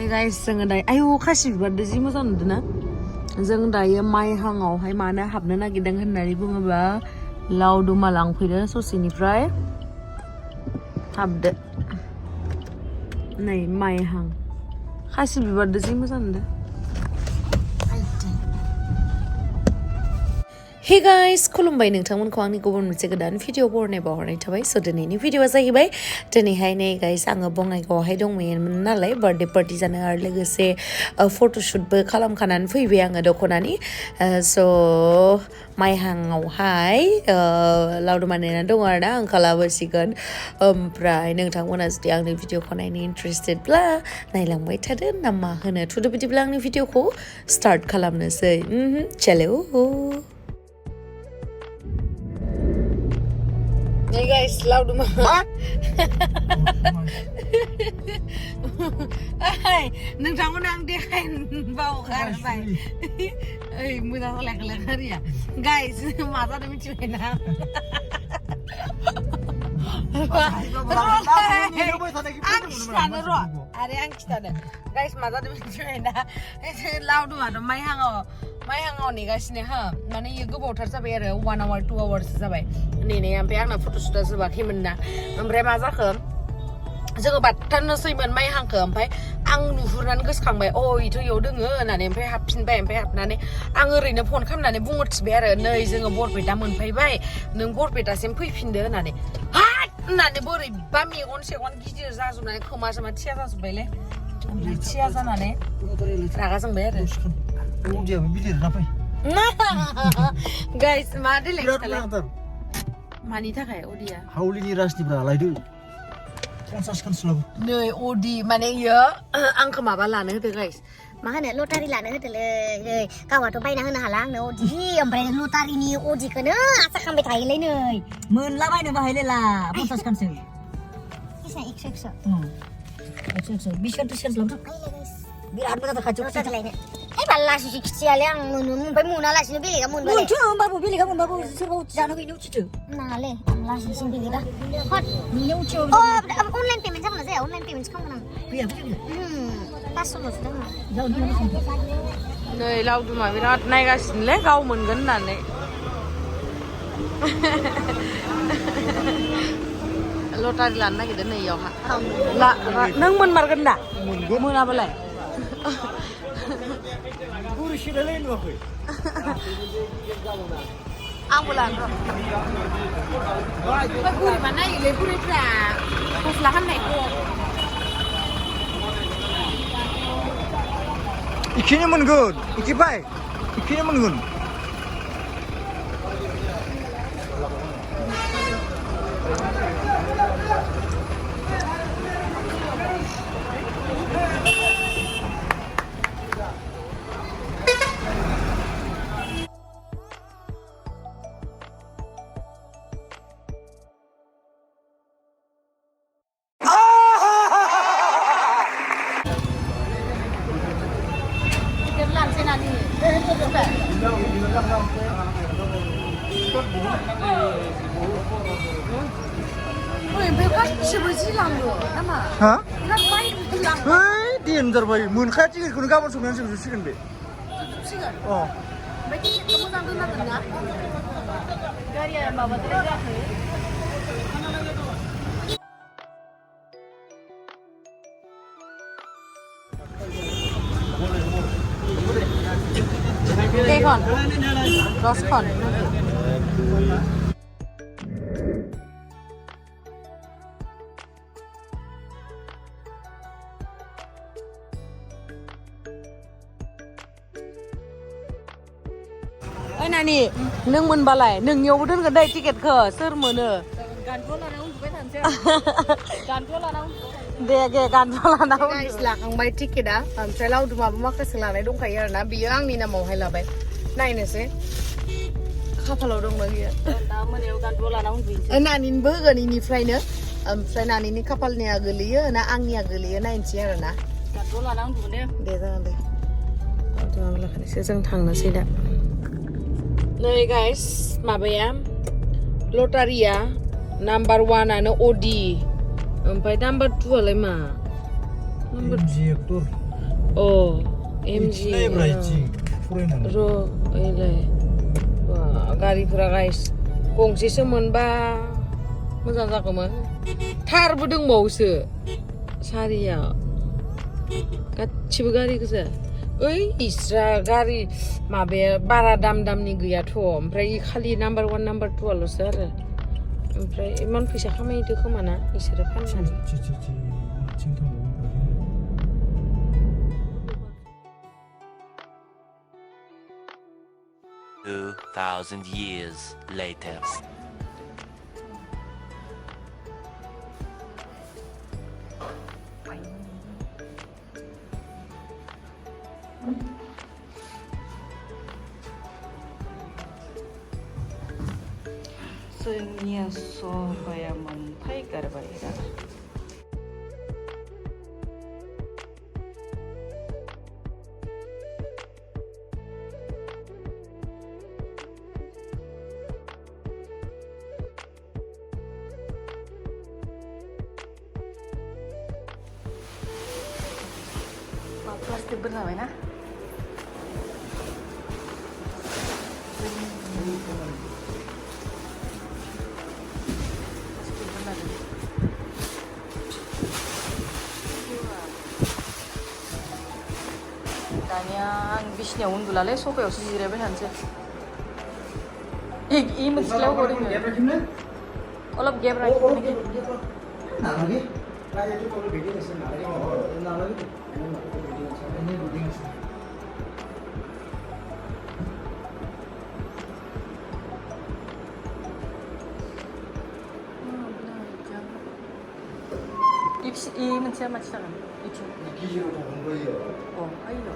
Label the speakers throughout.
Speaker 1: guys जोङो दायो आयौ खासि बिबारदो जि मोजां नुदों ना जों दायो माइ हाङावहाय मानो हाबनो नागिरदों होननानै बुङोबा लावदुमा लांफैदो ससेनिफ्राय हाबदो नै माइ हां खासि बिबारदो जि मोजां नुदों Hey guys, खुलुमबाय नोंथांमोनखौ आंनि गुबुन मोनसे गोदान भिडिअ बरनाय बावहरनाय थाबाय स' दिनैनि भिडिअआ जाहैबाय दिनैहाय नै गाइस आङो बङाइगावआवहाय दंमोन नालाय बार्थडे पार्टि जानो आरो लोगोसे फट'शुटबो खालामखानानै फैबाय आङो दख'नानि स' माइहाङावहाय लावदुमा नेना दङ आरो ना आं खालामसिगोन ओमफ्राय नोंथांमोना जुदि आंनि भिडिअखौ नायनो इन्टारेस्टेडब्ला नायलांबाय थादो ना मा होनो थुदो बिदिब्ला आंनि भिडिअखौ स्टार्ट खालामनोसै चलो Hey guys, Laudum. Hey, nungtang nang dia kan bau kan bay. Hey, mudah lek ya. Guys, mata demi cuina. Ada yang kita ada. Guys, mata demi cuina. Laudum ada mai hangaw नेगासिनो हा माने यो गोबावथार जाबाय आरो 1 hour 2 hours जाबाय नेनाया ओमफ्राय आंना फट'शुटआ जोबाखैमोन ना ओमफ्राय मा जाखो जोङो बाथारनोसैमोन माइ हांखो ओमफ्राय आं नुहुरनानै गोसोखांबाय अ इथ' इयाव दोङो होननानै ओमफ्राय हाबफिनबाय ओमफ्राय हाबनानै आं ओरैनो फन खालामनानै बुंहरथिबाय आरो नै जोङो बरपेटा मोनफैबाय नों बरपेटासिम फैफिनदो होननानै हाट होननानै बोरैबा मेगन सेगन गिदिर जाजोबनानै खोमा सोमा थिया जाजोब्बायलै थिया जानानै रागा जोंबाय आरो
Speaker 2: Audia bilir apa?
Speaker 1: Guys, mana lagi? Mani tak kayak Audia.
Speaker 2: Hauli ni ras di beralai tu. Transaskan selalu.
Speaker 1: Nih Audi mana ya? Angka apa lah nih tu guys?
Speaker 3: Makanya lotari lah nih tu le. Kau waktu bayar nih halang nih Audi. Ambil lotari ni Audi kena asal kami Thai le nih.
Speaker 4: Mwna bayar bahaya le lah. Transaskan selalu.
Speaker 3: Kisah iksa.
Speaker 4: Iksa. Bisa tu selalu. Biar ada tak kacau.
Speaker 3: Lotari lainnya. Balas sih kecil yang mun mwna lah sini pilih kamu.
Speaker 4: Mun tu baru pilih kamu baru seru jangan ini uci.
Speaker 3: Nah le, lah sini pilih dah. Hot.
Speaker 4: Ni uci.
Speaker 3: Oh, online payment sama saya. Online payment kamu nang.
Speaker 4: Iya.
Speaker 3: Pas sudah sudah.
Speaker 4: Jauh di mana?
Speaker 1: Nih Laudum birat naik asin le kau mwngwn nane. Lotari lana gitu nih ya ha. Lah, neng margan dah. Mwngwn apa lagi?
Speaker 2: Kursi dah lain apa?
Speaker 1: Aku lah. Kuri mana ini kuri pula. Kuslahan naik ku.
Speaker 2: Ikinya mwngwn, iki baik. Ikinya mwngwn. Hah? Hei, danger boy. Munkhaya tiket kuno gaban sebenarnya sudah sikan be. Oh.
Speaker 1: Berarti kamu sambil makan nggak? Gari ya bawa terus. Dekon, roskon. Nani, neng balai, neng nyawa dan kedai tiket ke, ser mana?
Speaker 4: Gantul lah naun juga nanti. Gantul lah naun.
Speaker 1: Deh, gantul lah naun. Guys, lakang bay tiket dah. Saya Laudum apa mak keselana dong kaya na biang ni nama mau helai bay. Naina sih. Kapal dong lagi ya.
Speaker 4: Nama dia gantul lah naun bisa.
Speaker 1: Nanin burger ini fry ne. Fry nanin ini kapal ni agak liya, na angni agak liya, na insiar na.
Speaker 4: Gantul lah naun juga deh.
Speaker 1: Jangan deh. Jangan lah, ini saya tang nasi dah. Nih guys, mabaya lotaria number 1 ano Audi, sampai number 2 lagi mah. Number MG
Speaker 2: फरायनानै
Speaker 1: र' ओइलाय गारिफोरा guys गंसेसो मोनबा मोजां जागौमोन थारबो दंबावोसो सारिया गासिबो गारि गोजा ओइ इस्रा गारि माबाया बारा दामनि गैयाथ' ओमफ्राय खालि नाम्बार 1 नाम्बार 2 आल'सो आरो ओमफ्राय इमान फैसा खामायदो खोमा ना इसोरो फाननानै
Speaker 5: 2,000 years later.
Speaker 4: जोंनिया सफाया मोनफाय गारबाय दा प्लास्टिकबो जाबायना दानिया आं बिसिनायाव उन्दुलालै सफायावसो जिरायबाय थानोसै इ मोनसेलायाव हरैनो अलप गेप राखिनो 이 मोनसेया माथि जागोन इथिं
Speaker 2: गिजिराव थांगोन बैयो
Speaker 4: आइल'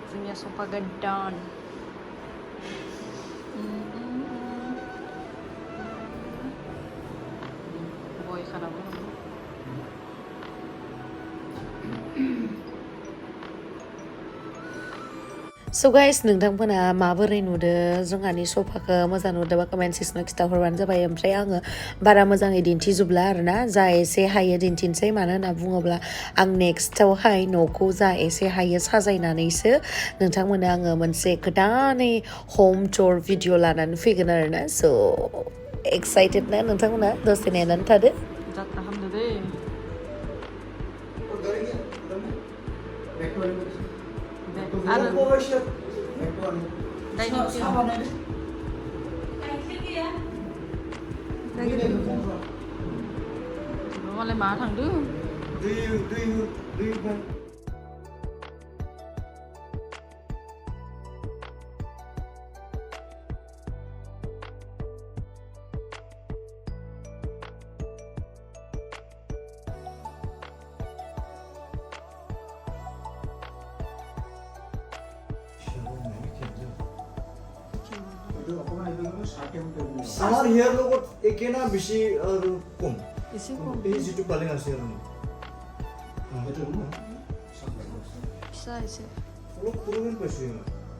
Speaker 4: जोंनिया सफा गोदान गय खानाबो
Speaker 1: So guys, नोंथांमोना माबोरै नुदो जोंहानि सफाखौ मोजां नुदोंबा कमेन्ट सेक्सनाव खिथाहरबानो जाबाय ओमफ्राय आङो बारा मोजाङै दिन्थिजोबला आरोना जा एसे हायो दिन्थिनोसै मानो होनना बुङोब्ला आं नेक्स्टआवहाय न'खौ जा एसे हायो साजायनानैसो नोंथांमोना आङो मोनसे गोदानै होम टुर भिडिअ लानानै फैगोन आरोना स' एक्साइटेड ना नोंथांमोना दसे नेनानै थादो
Speaker 4: जात्रा खालामदो दै आरो मालाय मा थांदों
Speaker 2: আমার হেয়ার লগত একে না বেশি কম
Speaker 4: एसे खम
Speaker 2: এই যেটু পালিং আছে আর
Speaker 4: फिसा एसे
Speaker 2: অলপ পুরোদিন পাইছো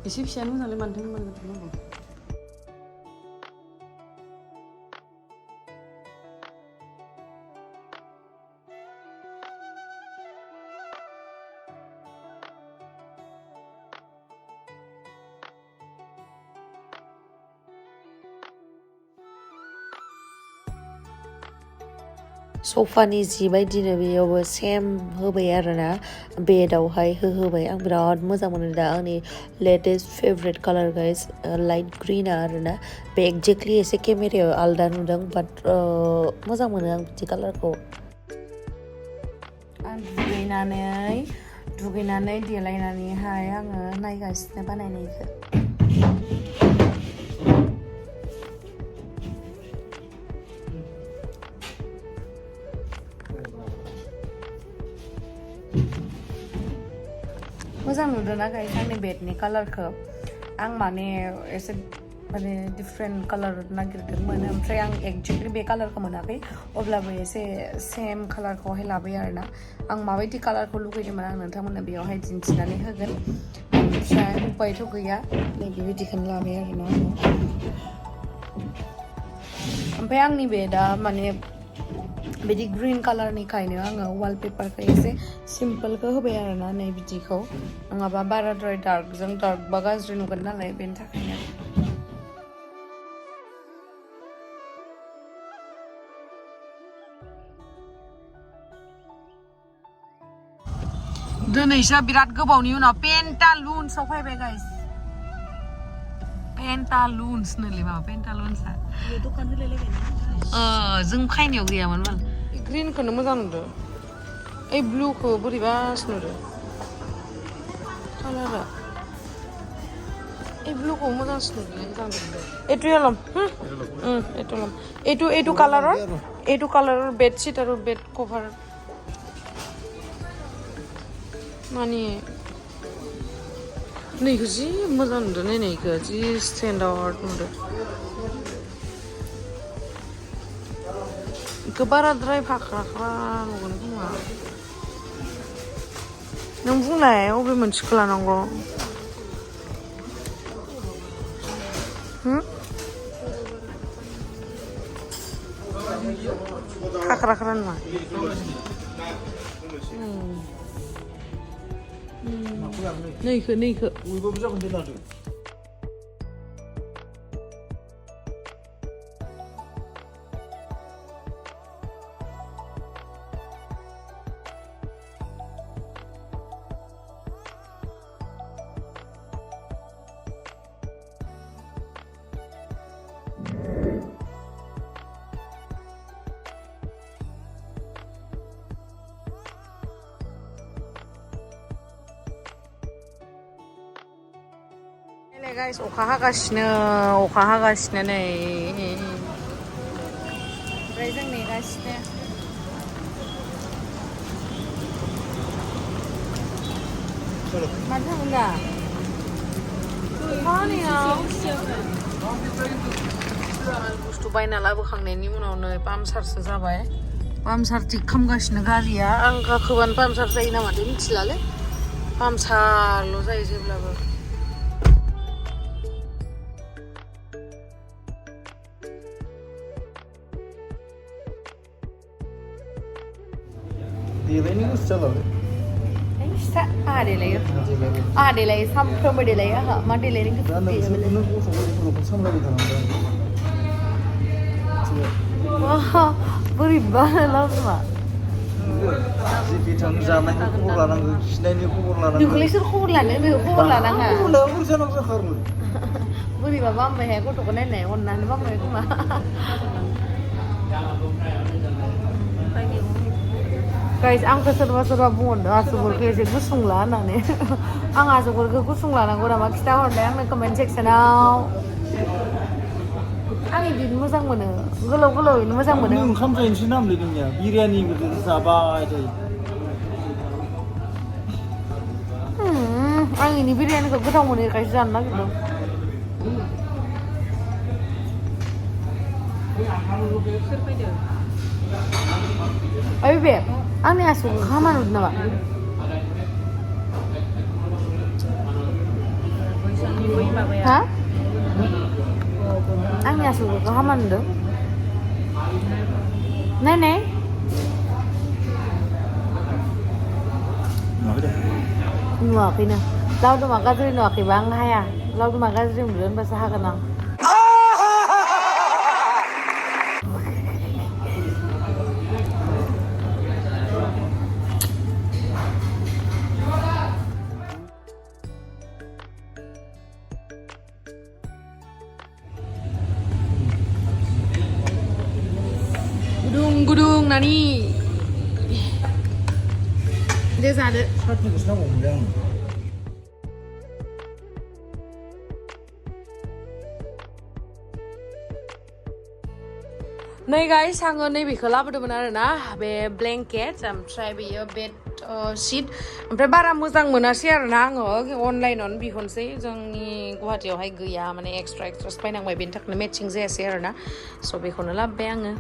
Speaker 4: एसे फिसायानो मोजांलै मानोथो इमान गिदिर नांगौ
Speaker 1: सफानि जिबायदिनो बेयावबो सेम होबाय आरोना बेडआवहाय होबाय आं बिराद मोजां मोनो दा आंनि लेटेस्ट फेभरेट कालार गाइस लाइट ग्रिना आरोना बे एक्जेक्टलि एसे केमेरायाव आलदा नुदों बाट मोजां मोनो आं बिदि कालारखौ आं दुगैनानै देलायनानैहाय आङो नायगासिनो बानायनायखौ मोजां नुदोंना गाइस आंनि बेडनि कालारखौ आं माने एसे माने डिफरेन्ट कालार नागिरदोंमोन ओमफ्राय आं एक्जेक्टलि बे कालारखौ मोनाखै अब्लाबो एसे सेम कालारखौहाय लाबाय आरोना आं माबायदि कालारखौ लुगैदोंमोन आं नोंथांमोननो बेयावहाय दिन्थिनानै होगोन ओमफ्राय उपायथ' गैया नै बेबायदिखौनो लाबाय आरोना आङो ओमफ्राय आंनि बेडआ माने बिदि ग्रीन कालारनिखायनो आङो वालपेपारखौ एसे सिम्पोलखौ होबाय आरोना नै बिदिखौ नङाबा बाराद्राय डार्कजों डार्कबा गाज्रि नुगोन नालाय बेनि थाखायनो दिनैसो बिराद गोबावनि उनाव पेन्टालुन्सआव फैबाय गाइस पेन्टालुन्स नोलै माबा पेन्टालुन्सआ
Speaker 4: दखान होलायलायबाय
Speaker 1: जों खायनायाव गैयामोन माल ग्रीनखौनो मोजां नुदो ओइ ब्लुखौ बोरैबासो नुदो कालारा ओइ ब्लुखौ मोजांसो नुदो मोजां नुदो एटु कालारर बेडशीट आरो बेड कभार माने नैखौ जि मोजां नुदो नायनायखौ जि स्टेन्डार्ड नुदो इखौ बाराद्राय फाख्राख्रा नुगोन खोमा नों बुंलाय अबे मोनसेखौ लानांगौ फाख्राख्रा नङा नैखौ गाइस अखा हागासिनो नै ओमफ्राय जों नेगासिनो माथो थांगोन दा बुस्थु बायना लाबोखांनायनि उनाव नै पाम्पसारसो जाबाय पाम्पसार थिक खालामगासिनो गारिया आं गाखोबानो पाम्पसार जायो नामाथाय मिथिलालै पाम्पसारल' जायो जेब्लाबो
Speaker 2: देलायनो गोसो जालालै
Speaker 1: आहा देलायो सामफ्रोमबो देलायो आहा मा देलायनो गोसो
Speaker 2: नों गथ'फोरखौ सामलायबाय थानांगौ
Speaker 1: बोरैबा लाबोमा
Speaker 2: जिबिथां जानायनि खबर लानांगौ खिनायनि खबर लानांगौ
Speaker 1: नोंखौलाय सोर खबर लानो नों खबर लानाङा
Speaker 2: जानांगौ जाखारमोन
Speaker 1: बोरैबा बामबायहाय गथ'खौ नायनाय अननानै बामबाय खोमा गाइस आंखौ सोरबा बुंहरदों आसुगुरखौ एसे गुसुं ला होननानै आं आसुगुरखौ गुसुं लानांगौ नामा खिथाहरलाय आंनो कमेन्ट सेक्सनाव आं बिदिनो मोजां मोनो गोलावैनो मोजां मोनो
Speaker 2: ओंखाम जाहैनोसै नामलै नोंनिया बिरियानिबो जाबाय थायो
Speaker 1: आं इनि बिरियानिखौ गोथाव मोनो बेखायसो जानो नागिरदों
Speaker 4: सोर फैदों
Speaker 1: ओइ बे आंनि आसुगुरखौ हामा नुदों नामा हा आंनि आसुगुरखौ हामा नुदों नाय नुवाखैनो लावदुमा गाज्रि नुवाखैबा आं हाया लावदुमा गाज्रि नुदों होनबासो हागोन आं गुदुं नानि दे जादो
Speaker 2: सातनिखौसो नांगौमोनलै आंनो
Speaker 1: नै गाइस आङो नैबेखौ लाबोदोंमोन आरोना बे ब्लेंकेट ओमफ्राय बेयो बेड शीट ओमफ्राय बारा मोजां मोनासै आरोना आङो अनलाइनावनो बिहरनोसै जोंनि गुवाहाटियावहाय गैया माने एक्सट्रा बायनांबाय बेनि थाखायनो मेचिं जायासै आरोना स' बेखौनो लाबोबाय आङो